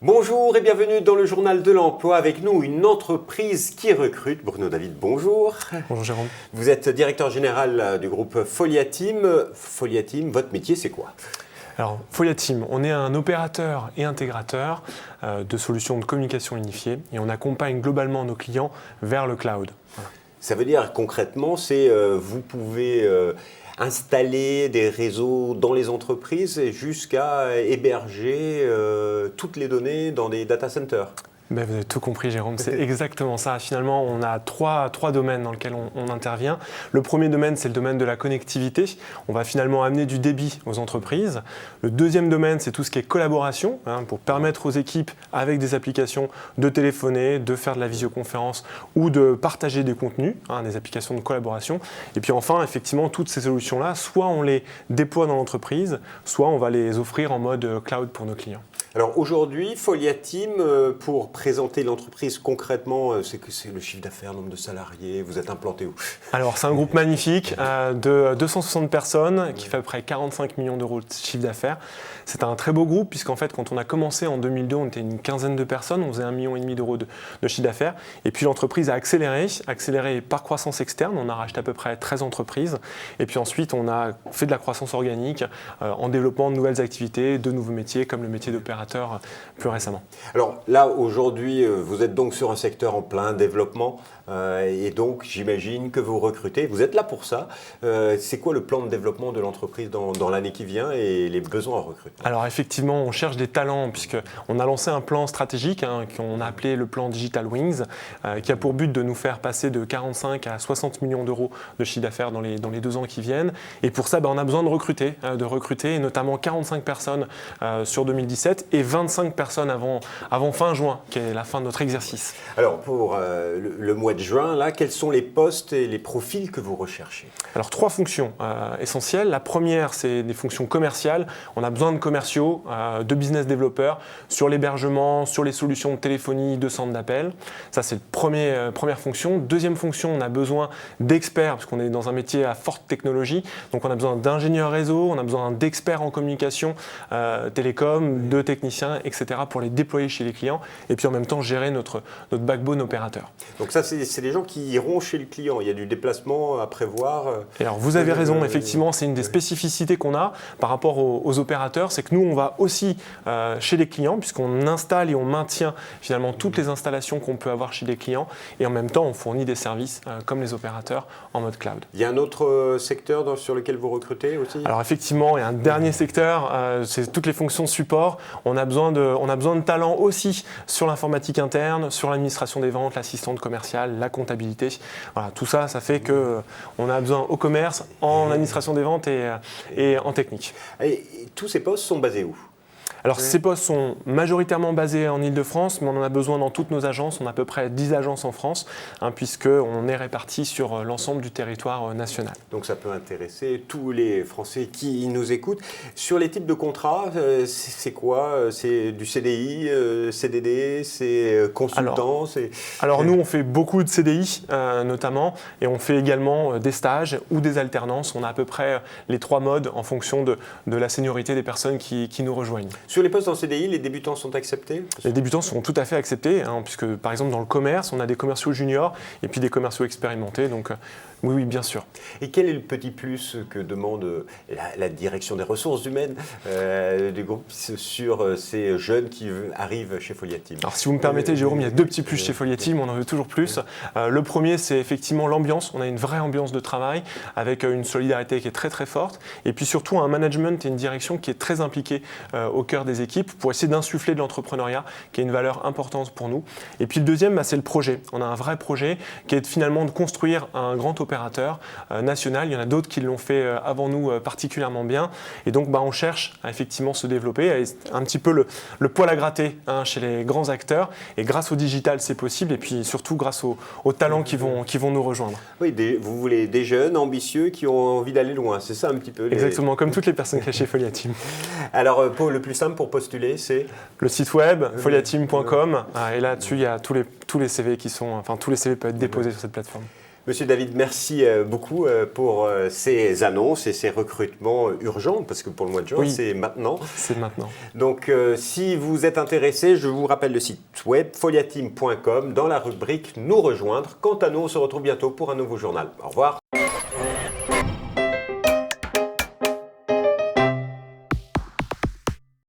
Bonjour et bienvenue dans le journal de l'emploi. Avec nous, une entreprise qui recrute. Bruno David, bonjour. Bonjour Jérôme. Vous êtes directeur général du groupe Folia Team. Folia Team, votre métier, c'est quoi ? Alors, Folia Team, on est un opérateur et intégrateur de solutions de communication unifiée et on accompagne globalement nos clients vers le cloud. Voilà. Ça veut dire concrètement, c'est vous pouvez installer des réseaux dans les entreprises jusqu'à héberger toutes les données dans des data centers. Ben, vous avez tout compris Jérôme, c'est exactement ça. Finalement, on a trois domaines dans lesquels on intervient. Le premier domaine, c'est le domaine de la connectivité. On va finalement amener du débit aux entreprises. Le deuxième domaine, c'est tout ce qui est collaboration, pour permettre aux équipes, avec des applications, de téléphoner, de faire de la visioconférence ou de partager des contenus, des applications de collaboration. Et puis enfin, effectivement, toutes ces solutions-là, soit on les déploie dans l'entreprise, soit on va les offrir en mode cloud pour nos clients. Alors aujourd'hui, Folia Team, pour présenter l'entreprise concrètement, c'est que c'est le chiffre d'affaires, nombre de salariés, vous êtes implanté où ? Alors c'est un groupe magnifique de 260 personnes qui fait à peu près 45 millions d'euros de chiffre d'affaires. C'est un très beau groupe puisqu'en fait quand on a commencé en 2002, on était une quinzaine de personnes, on faisait 1,5 million d'euros de chiffre d'affaires. Et puis l'entreprise a accéléré par croissance externe, on a racheté à peu près 13 entreprises. Et puis ensuite on a fait de la croissance organique en développant de nouvelles activités, de nouveaux métiers comme le métier d'opérateur plus récemment. Alors là, aujourd'hui, vous êtes donc sur un secteur en plein développement et donc j'imagine que vous recrutez. Vous êtes là pour ça. C'est quoi le plan de développement de l'entreprise dans l'année qui vient et les besoins en recrutement ? Alors effectivement, on cherche des talents puisqu'on a lancé un plan stratégique qu'on a appelé le plan Digital Wings qui a pour but de nous faire passer de 45 à 60 millions d'euros de chiffre d'affaires dans les 2 ans qui viennent. Et pour ça, on a besoin de recruter et notamment 45 personnes sur 2017 et 25 personnes avant fin juin, qui est la fin de notre exercice. Alors pour le mois de juin, là, quels sont les postes et les profils que vous recherchez ? Alors 3 fonctions essentielles. La première, c'est des fonctions commerciales. On a besoin de commerciaux, de business développeurs sur l'hébergement, sur les solutions de téléphonie, de centres d'appel. Ça, c'est la première fonction. Deuxième fonction, on a besoin d'experts, parce qu'on est dans un métier à forte technologie. Donc on a besoin d'ingénieurs réseau, on a besoin d'experts en communication, télécom, de techniciens, etc. pour les déployer chez les clients et puis en même temps gérer notre backbone opérateur. Donc ça, c'est des gens qui iront chez le client. Il y a du déplacement à prévoir. Et alors vous avez raison, effectivement, c'est une des spécificités qu'on a par rapport aux opérateurs, c'est que nous, on va aussi chez les clients puisqu'on installe et on maintient finalement toutes les installations qu'on peut avoir chez les clients et en même temps, on fournit des services comme les opérateurs en mode cloud. Il y a un autre secteur sur lequel vous recrutez aussi ? Alors effectivement, il y a un dernier secteur, c'est toutes les fonctions support. On a besoin de talents aussi sur l'informatique interne, sur l'administration des ventes, l'assistante commerciale, la comptabilité. Voilà, tout ça, ça fait qu'on a besoin au commerce, en administration des ventes et en technique. Et tous ces postes sont basés où ? Alors ces postes sont majoritairement basés en Ile-de-France, mais on en a besoin dans toutes nos agences. On a à peu près 10 agences en France, puisqu'on est répartis sur l'ensemble du territoire national. Donc ça peut intéresser tous les Français qui nous écoutent. Sur les types de contrats, c'est quoi ? C'est du CDI, CDD, c'est consultant ? Alors nous, on fait beaucoup de CDI notamment, et on fait également des stages ou des alternances. On a à peu près les 3 modes en fonction de la seniorité des personnes qui nous rejoignent. Sur les postes en CDI, les débutants sont acceptés ? Les débutants sont tout à fait acceptés, puisque par exemple dans le commerce, on a des commerciaux juniors et puis des commerciaux expérimentés, donc oui, bien sûr. Et quel est le petit plus que demande la direction des ressources humaines du groupe sur ces jeunes qui arrivent chez Folia Team ? Alors si vous me permettez Jérôme, il y a 2 petits plus chez Folia Team, on en veut toujours plus. Le premier, c'est effectivement l'ambiance, on a une vraie ambiance de travail avec une solidarité qui est très très forte et puis surtout un management et une direction qui est très impliquée au cœur des équipes pour essayer d'insuffler de l'entrepreneuriat qui est une valeur importante pour nous. Et puis le deuxième, c'est le projet. On a un vrai projet qui est finalement de construire un grand opérateur national. Il y en a d'autres qui l'ont fait avant nous particulièrement bien. Et donc on cherche à effectivement se développer, un petit peu le poil à gratter chez les grands acteurs. Et grâce au digital, c'est possible. Et puis surtout grâce aux talents qui vont nous rejoindre. Oui, vous voulez des jeunes ambitieux qui ont envie d'aller loin. C'est ça un petit peu. Exactement, comme toutes les personnes chez Folia Team. Alors le plus simple pour postuler, c'est le site web foliateam.com et là-dessus il y a tous les CV tous les CV peuvent être déposés sur cette plateforme. Monsieur David, merci beaucoup pour ces annonces et ces recrutements urgents, parce que pour le mois de juin, Oui. c'est maintenant. C'est maintenant. Donc, si vous êtes intéressé, je vous rappelle le site web foliateam.com dans la rubrique Nous rejoindre. Quant à nous, on se retrouve bientôt pour un nouveau journal. Au revoir.